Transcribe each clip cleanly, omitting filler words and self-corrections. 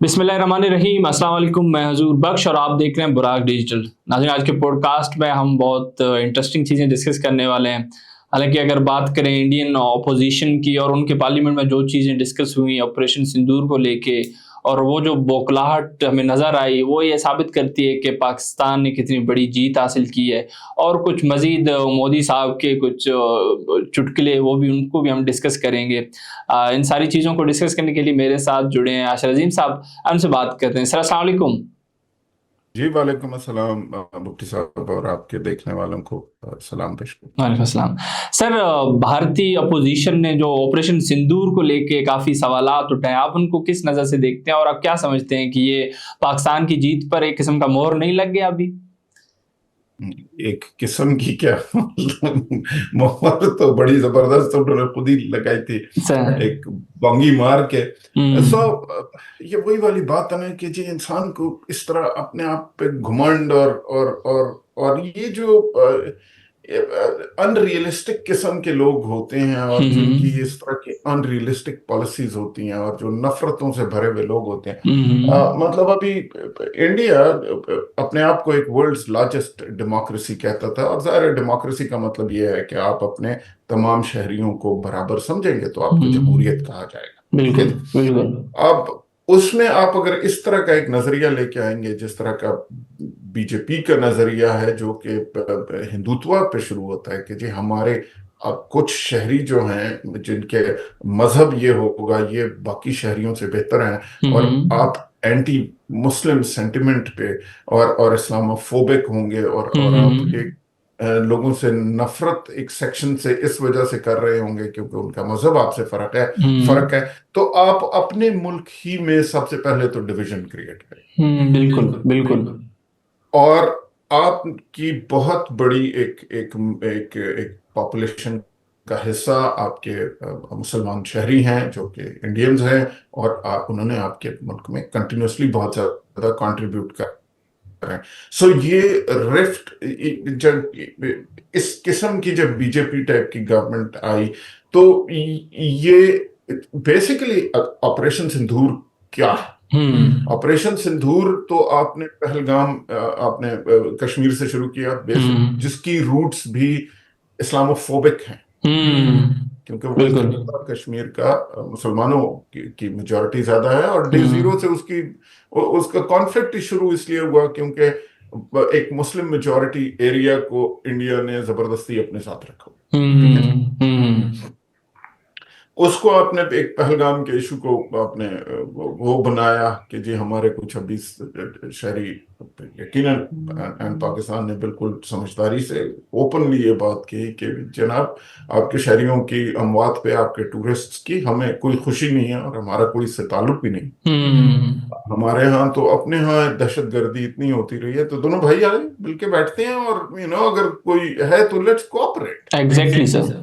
बिस्मिल्लाहिर्रहमानिर्रहीम। अस्सलाम वालेकुम। मैं हजूर बख्श और आप देख रहे हैं बुराक डिजिटल। नाज़रीन, आज के पॉडकास्ट में हम बहुत इंटरेस्टिंग चीज़ें डिस्कस करने वाले हैं। हालांकि अगर बात करें इंडियन अपोजिशन की और उनके पार्लियामेंट में जो चीज़ें डिस्कस हुई ऑपरेशन सिंदूर को लेके, और वो जो बौखलाहट हमें नज़र आई, वो ये साबित करती है कि पाकिस्तान ने कितनी बड़ी जीत हासिल की है। और कुछ मज़ीद मोदी साहब के कुछ चुटकुले, वो भी उनको भी हम डिस्कस करेंगे। इन सारी चीज़ों को डिस्कस करने के लिए मेरे साथ जुड़े हैं आशर अजीम साहब। उनसे बात करते हैं। सर, अस्सलाम वालेकुम। जी वालेकुम अस्सलाम मुफ्ती साहब और आपके देखने वालों को सलाम पेश करूं। वालेकुम अस्सलाम। सर, भारतीय अपोजिशन ने जो ऑपरेशन सिंदूर को लेके काफ़ी सवालात उठाए, आप उनको किस नज़र से देखते हैं और आप क्या समझते हैं कि ये पाकिस्तान की जीत पर एक किस्म का मोहर नहीं लग गया अभी? एक किस्म की क्या मोहर तो बड़ी जबरदस्त उन्होंने खुद ही लगाई थी, सर। एक बांगी मार के। सो हम्म। ये वही वाली बात है ना कि जी इंसान को इस तरह अपने आप पे घुमंड और ये जो अनरियलिस्टिक किस्म के लोग होते हैं और जिनकी हम्म। इस तरह की अनरियलिस्टिक पॉलिसीज होती हैं और जो नफरतों से भरे हुए लोग होते हैं। हम्म। मतलब अभी इंडिया अपने आप को एक वर्ल्ड्स लार्जेस्ट डेमोक्रेसी कहता था, और जाहिर है डेमोक्रेसी का मतलब यह है कि आप अपने तमाम शहरियों को बराबर समझेंगे तो आपको हम्म। जमहूरियत कहा जाएगा। ठीक है बिल्कुल जी। बिल्कुल। अब उसमें आप अगर इस तरह का एक नजरिया लेके आएंगे जिस तरह का बीजेपी का नजरिया है, जो कि हिंदुत्व पे शुरू होता है कि जी हमारे अब कुछ शहरी जो हैं जिनके मजहब ये होगा ये बाकी शहरियों से बेहतर हैं, और हम्म। आप एंटी मुस्लिम सेंटिमेंट पे और इस्लामोफोबिक होंगे और आप हम्म। एक लोगों से नफरत एक सेक्शन से इस वजह से कर रहे होंगे क्योंकि उनका मजहब आपसे फर्क है, तो आप अपने मुल्क ही में सबसे पहले तो डिवीजन क्रिएट करें। बिल्कुल बिल्कुल बिल्कुल। बिल्कुल। और आपकी बहुत बड़ी एक एक एक एक पॉपुलेशन का हिस्सा आपके मुसलमान शहरी हैं जो कि इंडियंस हैं, और उन्होंने आपके मुल्क में कंटिन्यूसली बहुत ज्यादा कंट्रीब्यूट कर रहे हैं। सो ये रिफ्ट जब इस किस्म की जब बीजेपी टाइप की गवर्नमेंट आई, तो ये बेसिकली ऑपरेशन सिंदूर क्या है? ऑपरेशन सिंदूर तो आपने पहलगाम आपने कश्मीर से शुरू किया, बेसिक हम्म। जिसकी रूट्स भी इस्लामोफोबिक हैं, क्योंकि वो एक बिल्कुल। हिस्सा कश्मीर का मुसलमानों की मेजोरिटी ज्यादा है, और डे जीरो से उसकी उसका कॉन्फ्लिक्ट शुरू इसलिए हुआ क्योंकि एक मुस्लिम मेजोरिटी एरिया को इंडिया ने जबरदस्ती अपने साथ रखा। ठीक है जी। उसको आपने एक पहलगाम के इशू को आपने वो बनाया कि जी हमारे कुछ अभी शहरी, यकीनन एंड पाकिस्तान ने बिल्कुल समझदारी से ओपनली ये बात की कि जनाब आपके शहरियों की अमवात पे, आपके टूरिस्ट्स की हमें कोई खुशी नहीं है और हमारा कोई इससे ताल्लुक भी नहीं। हमारे यहाँ तो अपने यहाँ दहशत गर्दी इतनी होती रही है, तो दोनों भाई आए मिलके बैठते हैं और अगर कोई है तो let's cooperate. Exactly exactly sir. Sir.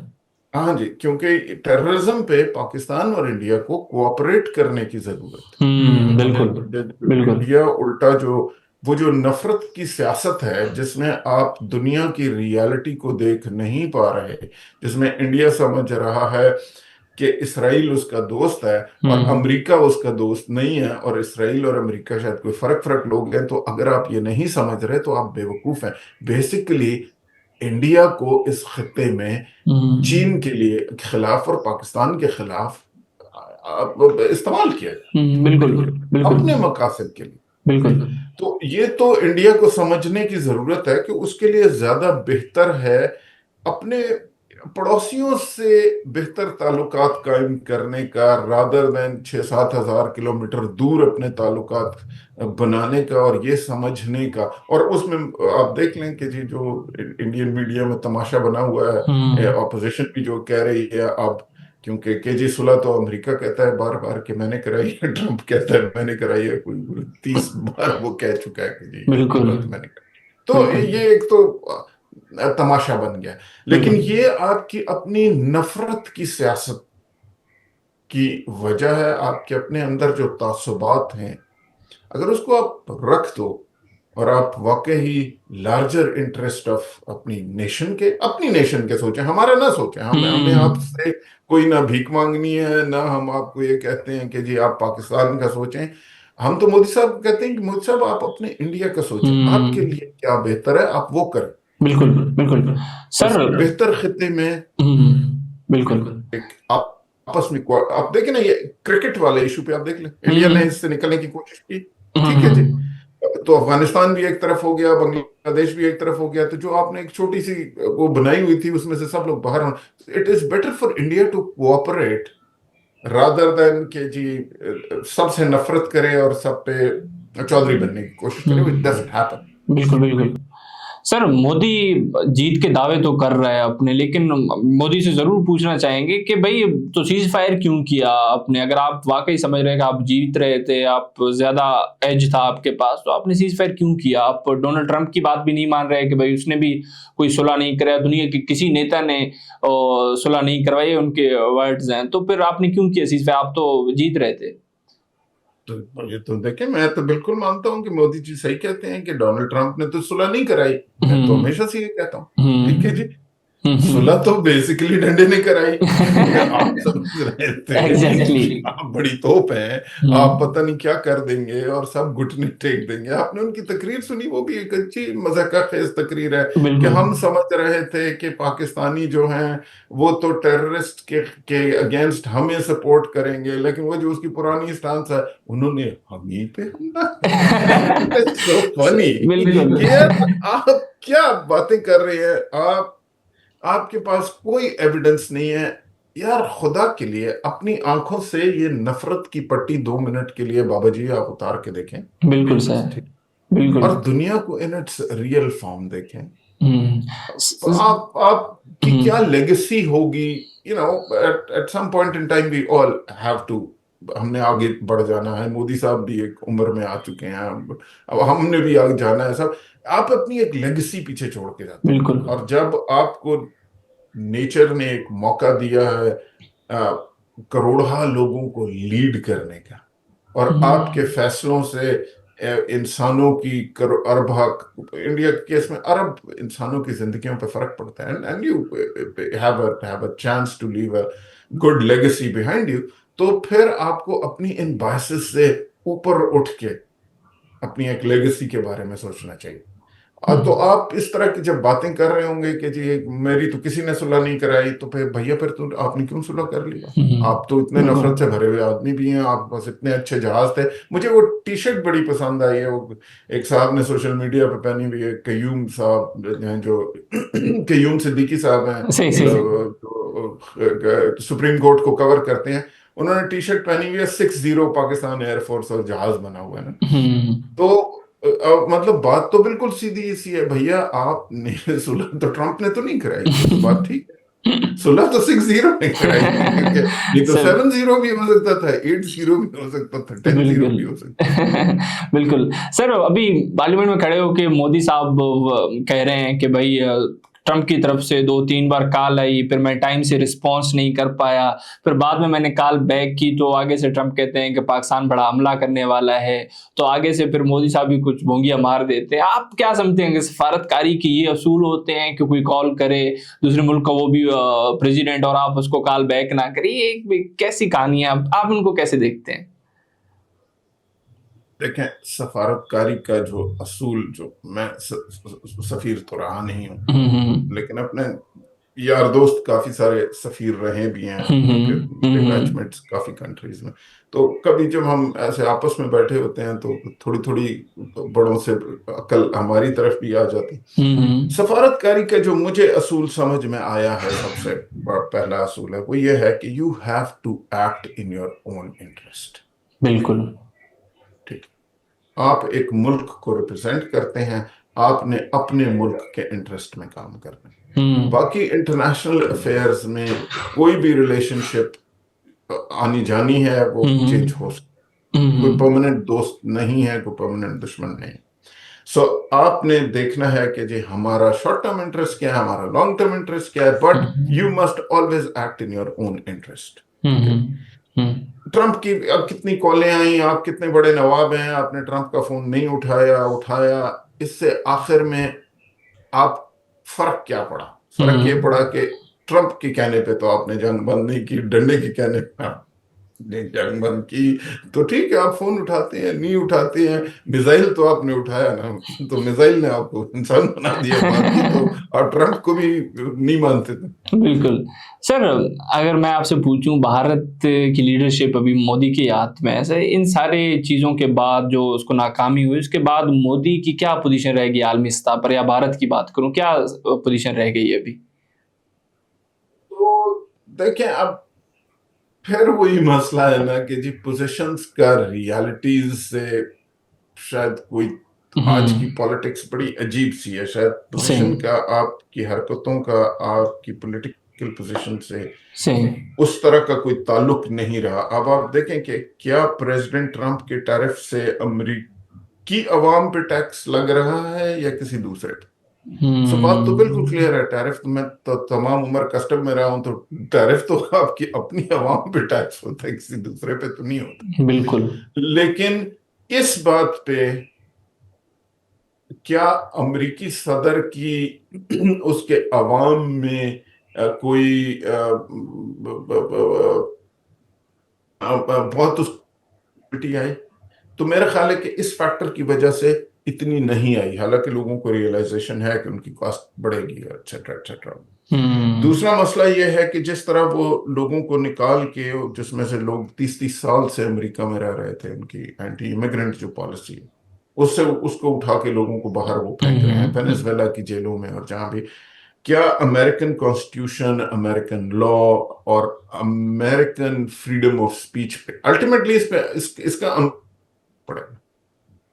हाँ जी, क्योंकि टेररिज्म पे पाकिस्तान और इंडिया को कोऑपरेट करने की जरूरत है। बिल्कुल बिल्कुल। इंडिया उल्टा जो वो जो नफरत की सियासत है जिसमें आप दुनिया की रियलिटी को देख नहीं पा रहे, जिसमें इंडिया समझ रहा है कि इसराइल उसका दोस्त है और अमेरिका उसका दोस्त नहीं है, और इसराइल और अमेरिका शायद कोई फर्क फर्क लोग हैं, तो अगर आप ये नहीं समझ रहे तो आप बेवकूफ हैं। बेसिकली इंडिया को इस खत्ते में चीन के लिए खिलाफ और पाकिस्तान के खिलाफ इस्तेमाल किया जाए, बिल्कुल बिल्कुल अपने मकासद के लिए। बिल्कुल। तो ये तो इंडिया को समझने की जरूरत है कि उसके लिए ज्यादा बेहतर है अपने पड़ोसियों से बेहतर ताल्लुकात कायम करने का, रादर देन 6-7 हज़ार किलोमीटर दूर अपने ताल्लुकात बनाने का, और ये समझने का। और उसमें आप देख लें कि जी जो इंडियन मीडिया में तमाशा बना हुआ है, ऑपोजिशन भी जो कह रही है अब, क्योंकि केजी सुलह तो अमेरिका कहता है बार बार कि मैंने कराई है, ट्रंप कहता है मैंने कराई है, कोई 30 बार वो कह चुका है कि जी ये बिल्कुल बात मैंने कराई। तो बिल्कुल ये एक तो तमाशा बन गया। लेकिन बिल्कुल। ये आपकी अपनी नफरत की सियासत की वजह है, आपके अपने अंदर जो तासुबात हैं, अगर उसको आप रख दो और आप वाकई लार्जर इंटरेस्ट ऑफ अपनी नेशन के सोचें, हमारा ना सोचें, हमें हमें आपसे कोई ना भीख मांगनी है, ना हम आपको ये कहते हैं कि जी आप पाकिस्तान का सोचें। हम तो मोदी साहब कहते हैं कि मोदी साहब आप अपने इंडिया का सोचें, आपके हम्म। लिए क्या बेहतर है आप वो करें। बिल्कुल बिल्कुल सर। किसी बेहतर खिते में बिल्कुल। एक आप आपस में आप देखें ना, ये क्रिकेट वाले इशू पे आप देख लें, इंडिया ने हम्म इससे निकलने की कोशिश की, ठीक है जी। हम्म। तो अफगानिस्तान भी एक तरफ हो गया, बांग्लादेश भी एक तरफ हो गया, तो जो आपने एक छोटी सी वो बनाई हुई थी उसमें से सब लोग बाहर हों। It is better for India to cooperate rather than के जी सबसे नफरत करे और सब पे चौधरी बनने की कोशिश करे, विच डजंट हैपन। बिल्कुल बिल्कुल सर। मोदी जीत के दावे तो कर रहा है अपने, लेकिन मोदी से जरूर पूछना चाहेंगे कि भाई तो सीज फायर क्यों किया आपने? अगर आप वाकई समझ रहे हैं कि आप जीत रहे थे, आप ज्यादा एज था आपके पास, तो आपने सीज फायर क्यों किया? आप डोनाल्ड ट्रंप की बात भी नहीं मान रहे कि भाई उसने भी कोई सुलह नहीं कराया, दुनिया के किसी नेता ने सुलह नहीं करवाई, उनके वर्ड्स हैं, तो फिर आपने क्यों किया सीज फायर? आप तो जीत रहे थे। तो ये तो देखें, मैं तो बिल्कुल मानता हूं कि मोदी जी सही कहते हैं कि डोनाल्ड ट्रंप ने तो सुलह नहीं कराई। मैं तो हम्म हमेशा से ये कहता हूं, ठीक है हम्म जी। सुलह तो बेसिकली डंडे ने कराई। आप समझ रहे थे एग्जैक्टली। कि आप बड़ी तोप हैं, आप पता नहीं क्या कर देंगे और सब घुटने टेक देंगे। आपने उनकी तकरीर सुनी, वो भी एक अच्छी मजाक खेज तकरीर है कि बिल्कुल हम समझ रहे थे कि पाकिस्तानी जो हैं वो तो टेररिस्ट के अगेंस्ट हमें सपोर्ट करेंगे, लेकिन वो जो उसकी पुरानी स्टांस है, उन्होंने हम ही पे हमला किया। सो फनी बिल्कुल कि यार आप क्या बातें कर रहे हैं आप, आपके पास कोई एविडेंस नहीं है। यार खुदा के लिए अपनी आंखों से ये नफरत की पट्टी 2 मिनट के लिए बाबा जी आप उतार के देखें, बिल्कुल सर। ठीक, बिल्कुल। और दुनिया को इन इट्स रियल फॉर्म देखें। हम्म आप की क्या हम्म लेगेसी होगी, you know, at some point in time we all have to, हमने आगे बढ़ जाना है। मोदी साहब भी एक उम्र में आ चुके हैं, अब हमने भी आगे जाना है सब। आप अपनी एक लेगेसी पीछे छोड़ के जाते हैं, बिल्कुल। और जब आपको नेचर ने एक मौका दिया है करोड़ों लोगों को लीड करने का, और आपके हम्म फैसलों से इंसानों की इंडिया के केस में अरब इंसानों की जिंदगियों पर फर्क पड़ता है, and you have a chance to leave a good legacy behind you, तो फिर आपको अपनी इन बायसेस से ऊपर उठ के अपनी एक लेगेसी के बारे में सोचना चाहिए। तो आप इस तरह की जब बातें कर रहे होंगे कि जी मेरी तो किसी ने सुलह नहीं कराई, तो फिर भैया फिर तो आपने क्यों सुलह कर लिया? आप तो इतने बिल्कुल। नफरत से भरे हुए आदमी भी हैं, आप बस इतने अच्छे जहाज थे। मुझे वो टी शर्ट बड़ी पसंद आई है, वो एक साहब ने सोशल मीडिया पे पहनी हुई है, कयूम साहब हैं जो कयूम सिद्दीकी साहब हैं, सही सही। जो सुप्रीम कोर्ट को कवर करते हैं। उन्होंने टी शर्ट पहनी हुई है 60 पाकिस्तान एयरफोर्स और जहाज बना हुआ है ना। हम्म तो मतलब बात तो बिल्कुल सीधी सी है भैया, आपने सुलह तो ट्रंप ने तो नहीं कराई, ये तो बात ठीक है। सुलह तो 60 ने कराई थी, क्योंकि ये तो सर 7-0 भी हो सकता था, 8-0 भी हो सकता था, 10-0 बिल्कुल। भी हो सकता बिल्कुल सर। अभी पार्लियामेंट में खड़े होके मोदी साहब कह रहे हैं कि भाई ट्रम्प की तरफ से 2-3 बार कॉल आई, फिर मैं टाइम से रिस्पॉन्स नहीं कर पाया, फिर बाद में मैंने कॉल बैक की तो आगे से ट्रम्प कहते हैं कि पाकिस्तान बड़ा हमला करने वाला है, तो आगे से फिर मोदी साहब भी कुछ भोंगिया मार देते हैं। आप क्या समझते हैं कि सफारतकारी की ये असूल होते हैं कि कोई कॉल करे दूसरे मुल्क का, वो भी प्रेसिडेंट, और आप उसको कॉल बैक ना करिए? ये कैसी कहानी है? आप उनको कैसे देखते हैं? देखें, सफारतकारी का जो असूल, जो मैं सफीर तो रहा नहीं हूं, हम्म लेकिन अपने यार दोस्त काफी सारे सफीर रहे भी हैं, क्योंकि मेरे बैचमेट्स काफी कंट्रीज में। तो कभी जब हम ऐसे आपस में बैठे होते हैं तो थोड़ी थोड़ी बड़ों से अकल हमारी तरफ भी आ जाती। हम्म। सफारतकारी का जो मुझे असूल समझ में आया है, सबसे पहला असूल है वो ये है कि you have to act in your own interest. बिल्कुल। ठीक, आप एक मुल्क को रिप्रेजेंट करते हैं, आपने अपने मुल्क के इंटरेस्ट में काम करना है। हम्म बाकी इंटरनेशनल अफेयर्स में कोई भी रिलेशनशिप आनी जानी है, वो चेंज हो सकती है। कोई हम्म परमानेंट दोस्त नहीं है, कोई परमानेंट दुश्मन नहीं। सो आपने देखना है कि जी हमारा शॉर्ट टर्म इंटरेस्ट क्या है, हमारा लॉन्ग टर्म इंटरेस्ट क्या है, but you must always act in your own interest. ठीक है। ट्रंप की अब कितनी कॉलें आई, आप कितने बड़े नवाब हैं, आपने ट्रंप का फोन नहीं उठाया उठाया, इससे आखिर में आप फर्क क्या पड़ा? फर्क ये पड़ा कि ट्रंप के कहने पे तो आपने जंग बंद नहीं की, डंडे के कहने पे ने जंग बंद की, तो ठीक है आप फोन उठाते हैं, नहीं उठाते हैं। मिसाइल तो आपने उठाया ना, तो मिसाइल ने आपको इंसान बना दिया, बाकी तो आप ट्रंप को भी नहीं मानते थे। बिल्कुल। सर, अगर मैं आपसे पूछूँ भारत की लीडरशिप अभी मोदी के हाथ में है, सर इन सारे चीज़ों के बाद जो उसको नाकामी हुई, उसके बाद मोदी की क्या पोज़ीशन रहेगी आलमी सतह पर, या भारत की बात करूँ, क्या पोज़ीशन रह गई है अभी? तो देखें, अब फिर वही मसला है ना कि जी पोजीशंस का रियलिटीज से शायद कोई, आज की हुँ, पॉलिटिक्स बड़ी अजीब सी है, शायद सही, पोजीशन का आपकी हरकतों का आपकी पॉलिटिकल पोजीशन से सही। उस तरह का कोई ताल्लुक नहीं रहा। अब आप देखें कि क्या प्रेसिडेंट ट्रंप के टैरिफ से अमेरिकी अवाम पे टैक्स लग रहा है या किसी दूसरे पे। सो बात तो बिल्कुल हुँ, क्लियर है, टैरिफ तो मैं तो तमाम उम्र कस्टम में रहा हूं, तो टैरिफ तो आपकी अपनी अवाम पे टैक्स होता है, किसी दूसरे पे तो नहीं होता। बिल्कुल। लेकिन इस बात पे क्या अमेरिकी सदर की उसके अवाम में कोई बहुत उसकी आई, तो मेरा ख्याल है कि इस फैक्टर की वजह से इतनी नहीं आई, हालांकि लोगों को रियलाइजेशन है कि उनकी कॉस्ट बढ़ेगी, एक्सेट्रा एक्सेट्रा। हुँ, दूसरा मसला यह है कि जिस तरह वो लोगों को निकाल के, जिसमें से लोग 30-30 साल से अमेरिका में रह रहे थे, उनकी एंटी इमिग्रेंट जो पॉलिसी है, उससे उसको उठा के लोगों को बाहर वो हुँ, फेंक रहे हैं हुँ, वेनेजुएला की जेलों में और जहां भी। क्या अमेरिकन कॉन्स्टिट्यूशन, अमेरिकन लॉ और अमेरिकन फ्रीडम ऑफ स्पीच पे अल्टीमेटली इसका पड़ेगा?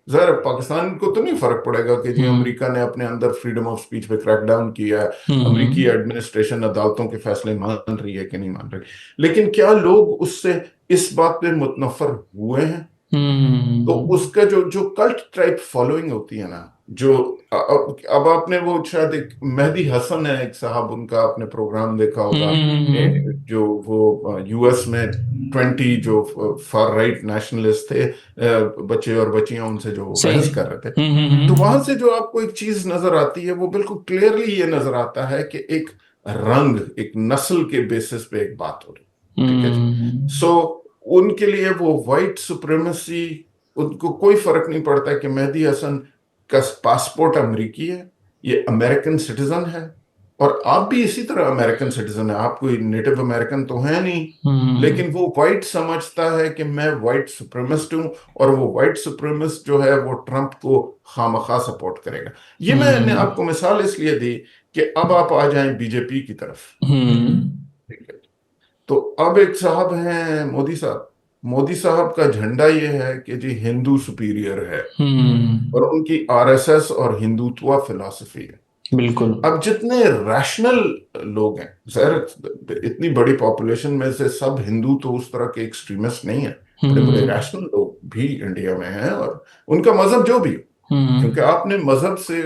जहर पाकिस्तान को तो नहीं फर्क पड़ेगा कि जी हुँ, अमेरिका ने अपने अंदर फ्रीडम ऑफ स्पीच पे क्रैकडाउन किया है, हुँ, अमेरिकी हुँ, एडमिनिस्ट्रेशन अदालतों के फैसले मान रही है कि नहीं मान रही। लेकिन क्या लोग उससे इस बात पे मुतनफर हुए हैं? तो हुँ, उसका जो जो कल्ट टाइप फॉलोइंग होती है ना, जो अब आपने वो शायद एक मेहदी हसन है एक साहब, उनका आपने प्रोग्राम देखा हुँ, होगा, हुँ, जो वो यूएस में 20 जो फार राइट नेशनलिस्ट थे, बच्चे और बच्चियां उनसे जो सही। बहस कर रहे थे, हुँ, हुँ, तो हुँ, वहां से जो आपको एक चीज नजर आती है वो बिल्कुल क्लियरली ये नजर आता है कि एक रंग, एक नस्ल के बेसिस पे एक बात हो रही। ठीक है जी। हुँ, सो उनके लिए वो वाइट सुप्रीमेसी, उनको कोई फर्क नहीं पड़ता है कि मेहदी हसन का पासपोर्ट अमेरिकी है, ये अमेरिकन सिटीजन है, और आप भी इसी तरह अमेरिकन सिटीजन है, आप कोई नेटिव अमेरिकन तो है नहीं। हुँ, लेकिन वो वाइट समझता है कि मैं वाइट सुप्रीमिस्ट हूं, और वो वाइट सुप्रीमिस्ट जो है वो ट्रंप को खामखा सपोर्ट करेगा। ये मैंने हुँ, आपको मिसाल इसलिए दी कि अब आप आ जाएं बीजेपी की तरफ। हुँ, ठीक है। तो अब एक साहब हैं मोदी साहब, मोदी साहब का झंडा ये है कि जी हिंदू सुपीरियर है, और हुँ, उनकी आरएसएस और हिंदुत्व फिलॉसफी है। बिल्कुल। अब जितने रैशनल लोग हैं, सर इतनी बड़ी पॉपुलेशन में से सब हिंदू तो उस तरह के एक्सट्रीमिस्ट नहीं है, बड़े बड़े हुँ, रैशनल लोग भी इंडिया में हैं, और उनका मजहब जो भी हो, क्योंकि हुँ, आपने मजहब से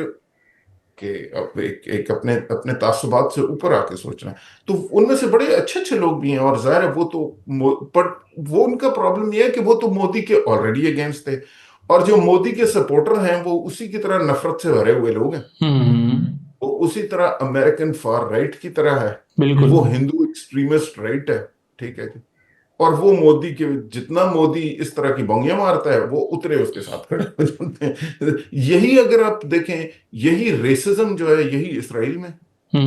कि अब एक अपने अपने तासुबात से ऊपर आके सोचना है। तो उनमें से बड़े अच्छे अच्छे लोग भी हैं, और जाहिर है वो तो पर वो उनका प्रॉब्लम ये है कि वो तो मोदी के ऑलरेडी अगेंस्ट थे, और जो मोदी के सपोर्टर हैं वो उसी की तरह नफरत से भरे हुए लोग हैं। हुँ, वो उसी तरह अमेरिकन फार राइट की तरह है, बिल्कुल। वो हिंदू एक्सट्रीमिस्ट राइट है। ठीक है जी। और वो मोदी के, जितना मोदी इस तरह की बंगियां मारता है वो उतने उसके साथ खड़े हो जाते हैं। यही अगर आप देखें, यही रेसिज्म जो है यही इसराइल में, हुँ,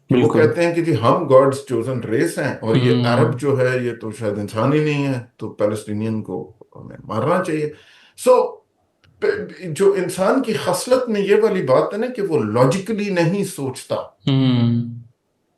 कि वो बिल्कुल। कहते हैं कि जी हम गॉड्स चोजन रेस हैं, और ये अरब हुँ, जो है ये तो शायद इंसान ही नहीं है, तो पैलेस्टीनियन को हमें मारना चाहिए। सो जो इंसान की खसलत में ये वाली बात है ना कि वो लॉजिकली नहीं सोचता, हुँ,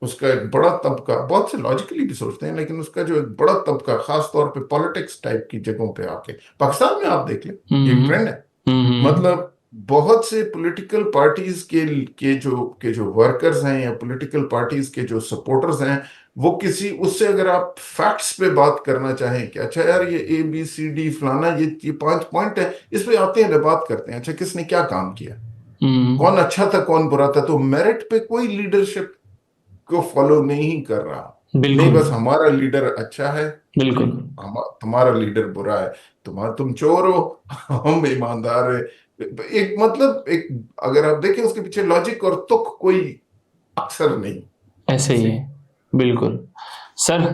उसका एक बड़ा तबका, बहुत से लॉजिकली भी सोचते हैं, लेकिन उसका जो एक बड़ा तबका खास तौर पे पॉलिटिक्स टाइप की जगहों पे आके, पाकिस्तान में आप देख लें, ये एक हुँ, ट्रेंड है। हुँ, मतलब बहुत से पॉलिटिकल पार्टीज के जो वर्कर्स हैं, या पॉलिटिकल पार्टीज के जो सपोर्टर्स हैं, वो किसी उससे अगर आप फैक्ट्स पे बात करना चाहें कि अच्छा यार ये ABCD फलाना, ये 5 पॉइंट है, इस पे आते हैं, बात करते हैं, अच्छा किसने क्या काम किया, कौन हुँ, अच्छा था कौन बुरा था, तो मेरिट पे कोई लीडरशिप को फॉलो नहीं कर रहा। नहीं, बिल्कुल, बस हमारा लीडर अच्छा है, बिल्कुल। तुम्हारा लीडर बुरा है, तुम चोर हो, हम ईमानदार है। एक मतलब एक, अगर आप देखें उसके पीछे लॉजिक और तुक कोई अक्सर नहीं। ऐसे ही जी। है, बिल्कुल। Sir,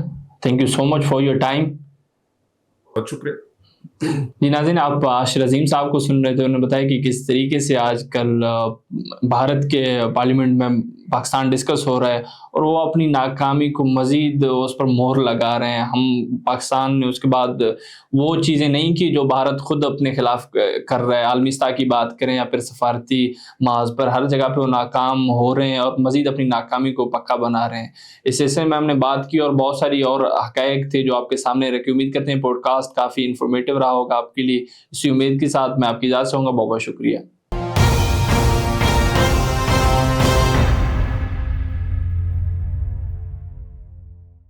thank you so much for your time. बहुत शुक्रिया। जी नाज़रीन, आप आशिर अजीम साहब को सुन रहे थे। उन्होंने बताया कि किस तरीके से आजकल भारत के पार्लियामेंट में पाकिस्तान डिस्कस हो रहा है और वो अपनी नाकामी को मज़ीद उस पर मोहर लगा रहे हैं। हम पाकिस्तान ने उसके बाद वो चीज़ें नहीं की जो भारत खुद अपने खिलाफ कर रहा है। आलमी सतह की बात करें या फिर सफारती महाज पर, हर जगह पे वो नाकाम हो रहे हैं और मज़ीद अपनी नाकामी को पक्का बना रहे हैं। इस सिलसिले में हमने बात की और बहुत सारी और हक़ाइक़ थे जो आपके सामने रखे। उम्मीद करते हैं पॉडकास्ट काफ़ी इन्फॉर्मेटिव रहा होगा आपके लिए। इसी उम्मीद के साथ मैं आपकी इजाज़त चाहूँगा। बहुत बहुत शुक्रिया।